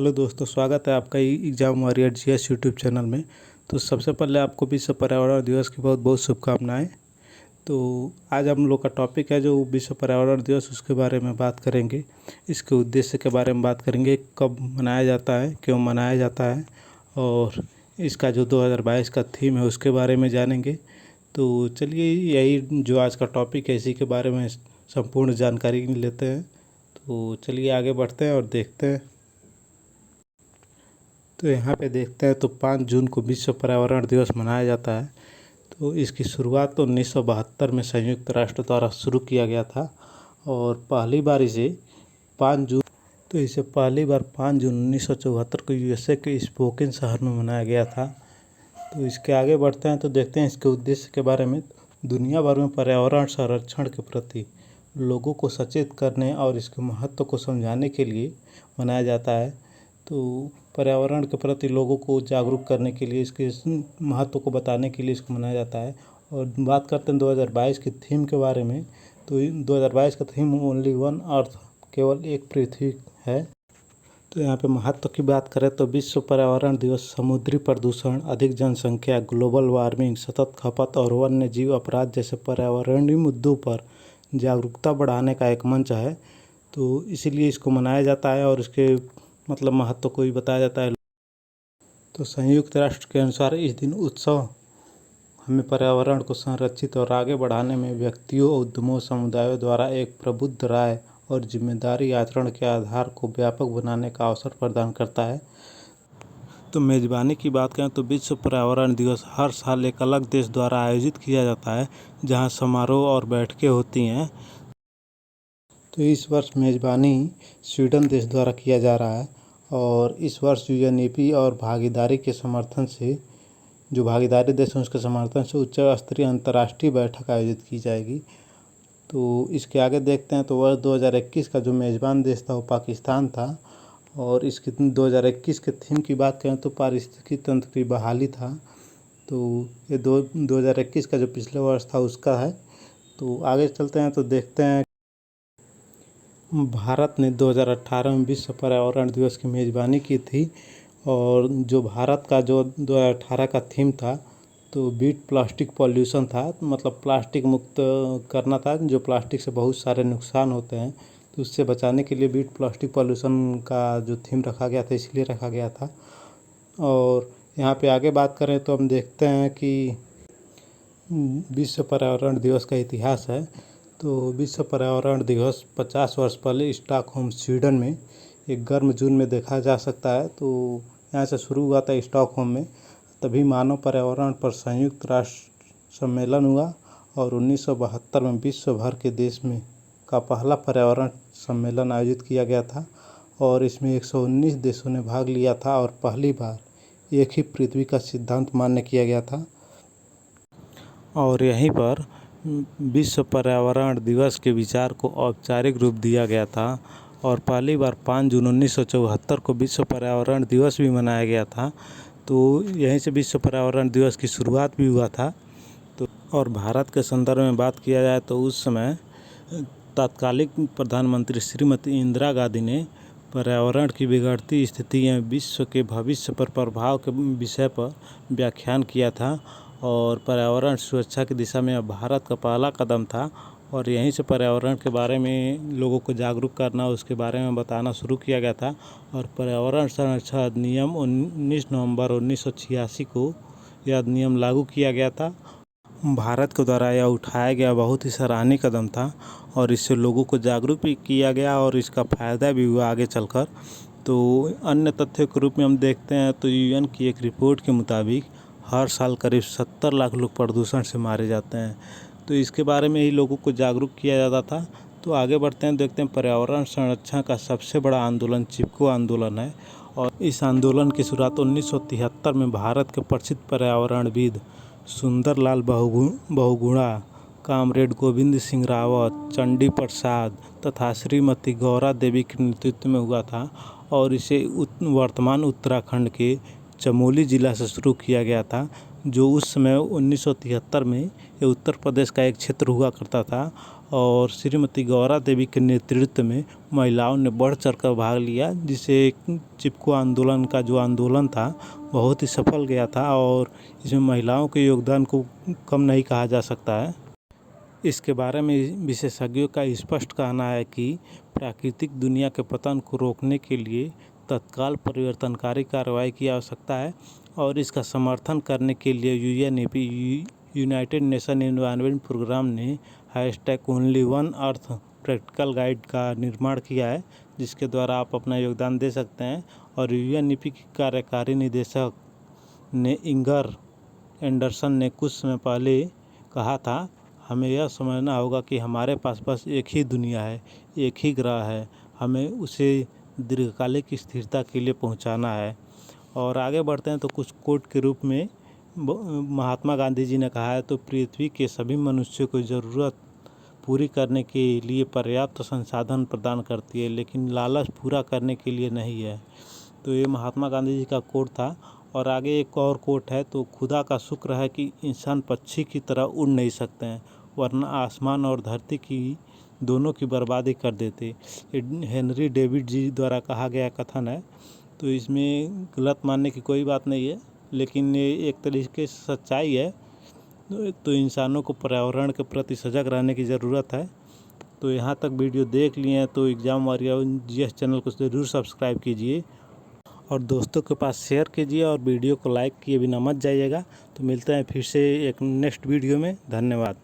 Hello दोस्तों, स्वागत है आपका exam warrior GS YouTube channel में। तो सबसे पहले आपको विश्व पर्यावरण दिवस की बहुत बहुत शुभकामनाएं। तो आज हम लोग का टॉपिक है जो विश्व पर्यावरण दिवस, उसके बारे में बात करेंगे। इसके उद्देश्य के बारे में बात करेंगे, कब मनाया जाता है, क्यों मनाया जाता है, और इसका जो 2022 का थीम है उसके बारे में जानेंगे। तो चलिए, यही जो आज का टॉपिक है इसी के बारे में संपूर्ण जानकारी लेते हैं। तो चलिए आगे बढ़ते हैं और देखते हैं। तो यहाँ पे देखते हैं तो 5 जून को विश्व पर्यावरण दिवस मनाया जाता है। तो इसकी शुरुआत तो 1972 में संयुक्त राष्ट्र द्वारा शुरू किया गया था और पहली बार इसे 5 जून तो इसे पहली बार 5 जून 1974 को यूएसए के स्पोकेन शहर में मनाया गया था। तो इसके आगे बढ़ते हैं तो देखते हैं इसके उद्देश्य के बारे में। दुनिया भर में पर्यावरण संरक्षण के प्रति लोगों को सचेत करने और इसके महत्व को समझाने के लिए मनाया जाता है। तो पर्यावरण के प्रति लोगों को जागरूक करने के लिए, इसके महत्व को बताने के लिए इसको मनाया जाता है। और बात करते हैं 2022 की थीम के बारे में। तो 2022 का थीम ओनली वन अर्थ, केवल एक पृथ्वी है। तो यहाँ पे महत्व की बात करें तो विश्व पर्यावरण दिवस समुद्री प्रदूषण, अधिक जनसंख्या, ग्लोबल वार्मिंग, सतत खपत और वन्य जीव अपराध जैसे पर्यावरणीय मुद्दों पर जागरूकता बढ़ाने का एक मंच है। तो इसीलिए इसको मनाया जाता है और इसके महत्व को भी बताया जाता है। तो संयुक्त राष्ट्र के अनुसार इस दिन उत्सव हमें पर्यावरण को संरक्षित और आगे बढ़ाने में व्यक्तियों, उद्यमों, समुदायों द्वारा एक प्रबुद्ध राय और जिम्मेदारी आचरण के आधार को व्यापक बनाने का अवसर प्रदान करता है। तो मेज़बानी की बात करें तो विश्व पर्यावरण दिवस हर साल एक अलग देश द्वारा आयोजित किया जाता है, जहां समारोह और बैठकें होती हैं। तो इस वर्ष मेज़बानी स्वीडन देश द्वारा किया जा रहा है और इस वर्ष यूएनईपी और भागीदारी के समर्थन से, जो भागीदारी देश हैं उसके समर्थन से उच्च स्तरीय अंतर्राष्ट्रीय बैठक आयोजित की जाएगी। तो इसके आगे देखते हैं तो वर्ष 2021 का जो मेज़बान देश था वो पाकिस्तान था और इसकी 2021 के थीम की बात करें तो पारिस्थितिकी तंत्र की बहाली था। तो ये 2021 का जो पिछले वर्ष था उसका है। तो आगे चलते हैं तो देखते हैं भारत ने 2018 में विश्व पर्यावरण दिवस की मेज़बानी की थी और जो भारत का जो 2018 का थीम था तो बीट प्लास्टिक पॉल्यूशन था। प्लास्टिक मुक्त करना था, जो प्लास्टिक से बहुत सारे नुकसान होते हैं, तो उससे बचाने के लिए बीट प्लास्टिक पॉल्यूशन का जो थीम रखा गया था इसलिए रखा गया था। और यहाँ पे आगे बात करें तो हम देखते हैं कि विश्व पर्यावरण दिवस का इतिहास है। तो विश्व पर्यावरण दिवस 50 वर्ष पहले स्टॉकहोम स्वीडन में एक गर्म जून में देखा जा सकता है। तो यहाँ से शुरू हुआ था स्टॉकहोम में, तभी मानव पर्यावरण पर संयुक्त राष्ट्र सम्मेलन हुआ और 1972 में विश्व भर के देश में का पहला पर्यावरण सम्मेलन आयोजित किया गया था और इसमें 119 देशों ने भाग लिया था और पहली बार एक ही पृथ्वी का सिद्धांत मान्य किया गया था। और यहीं पर विश्व पर्यावरण दिवस के विचार को औपचारिक रूप दिया गया था और पहली बार 5 जून 1974 को विश्व पर्यावरण दिवस भी मनाया गया था। तो यहीं से विश्व पर्यावरण दिवस की शुरुआत भी हुआ था। तो और भारत के संदर्भ में बात किया जाए तो उस समय तत्कालिक प्रधानमंत्री श्रीमती इंदिरा गांधी ने पर्यावरण की बिगड़ती स्थिति या विश्व के भविष्य पर प्रभाव के विषय पर व्याख्यान किया था और पर्यावरण सुरक्षा की दिशा में भारत का पहला कदम था। और यहीं से पर्यावरण के बारे में लोगों को जागरूक करना, उसके बारे में बताना शुरू किया गया था। और पर्यावरण संरक्षण अधिनियम 19 नवंबर 1986 को यह अधिनियम लागू किया गया था। भारत के द्वारा यह उठाया गया बहुत ही सराहनीय कदम था और इससे लोगों को जागरूक भी किया गया और इसका फ़ायदा भी हुआ आगे चलकर। तो अन्य तथ्यों के रूप में हम देखते हैं तो यूएन की एक रिपोर्ट के मुताबिक हर साल करीब 70 लाख लोग प्रदूषण से मारे जाते हैं। तो इसके बारे में ही लोगों को जागरूक किया जाता था। तो आगे बढ़ते हैं, देखते हैं पर्यावरण संरक्षण का सबसे बड़ा आंदोलन चिपको आंदोलन है और इस आंदोलन की शुरुआत 1973 में भारत के प्रसिद्ध पर्यावरणविद सुंदरलाल बहुगुणा, कामरेड गोविंद सिंह रावत, चंडी प्रसाद तथा श्रीमती गौरा देवी के नेतृत्व में हुआ था और इसे वर्तमान उत्तराखंड के चमोली जिला से शुरू किया गया था, जो उस समय 1973 में ये उत्तर प्रदेश का एक क्षेत्र हुआ करता था और श्रीमती गौरा देवी के नेतृत्व में महिलाओं ने बढ़ चढ़कर भाग लिया, जिससे चिपको आंदोलन का जो आंदोलन था बहुत ही सफल गया था और इसमें महिलाओं के योगदान को कम नहीं कहा जा सकता है। इसके बारे में विशेषज्ञों का स्पष्ट कहना है कि प्राकृतिक दुनिया के पतन को रोकने के लिए तत्काल परिवर्तनकारी कार्रवाई की आवश्यकता है और इसका समर्थन करने के लिए UNEP United Nation Environment Programme ने #OnlyOneEarth प्रैक्टिकल गाइड का निर्माण किया है, जिसके द्वारा आप अपना योगदान दे सकते हैं। और यूएनईपी की कार्यकारी निदेशक ने इंगर एंडरसन ने कुछ समय पहले कहा था, हमें यह समझना होगा कि हमारे पास बस एक ही दुनिया है, एक ही ग्रह है, हमें उसे दीर्घकालिक स्थिरता के लिए पहुंचाना है। और आगे बढ़ते हैं तो कुछ कोट के रूप में महात्मा गांधी जी ने कहा है, तो पृथ्वी के सभी मनुष्यों को ज़रूरत पूरी करने के लिए पर्याप्त संसाधन प्रदान करती है, लेकिन लालच पूरा करने के लिए नहीं है। तो ये महात्मा गांधी जी का कोट था। और आगे एक और कोट है, तो खुदा का शुक्र है कि इंसान पक्षी की तरह उड़ नहीं सकते हैं, वरना आसमान और धरती की दोनों की बर्बादी कर देते। हेनरी डेविड जी द्वारा कहा गया कथन है, तो इसमें गलत मानने की कोई बात नहीं है, लेकिन ये एक तरीके से सच्चाई है। तो इंसानों को पर्यावरण के प्रति सजग रहने की ज़रूरत है। तो यहाँ तक वीडियो देख लिए हैं तो एग्ज़ाम वॉरियर जीएस चैनल को ज़रूर सब्सक्राइब कीजिए और दोस्तों के पास शेयर कीजिए और वीडियो को लाइक किए बिना मत जाइएगा। तो मिलते हैं फिर से एक नेक्स्ट वीडियो में। धन्यवाद।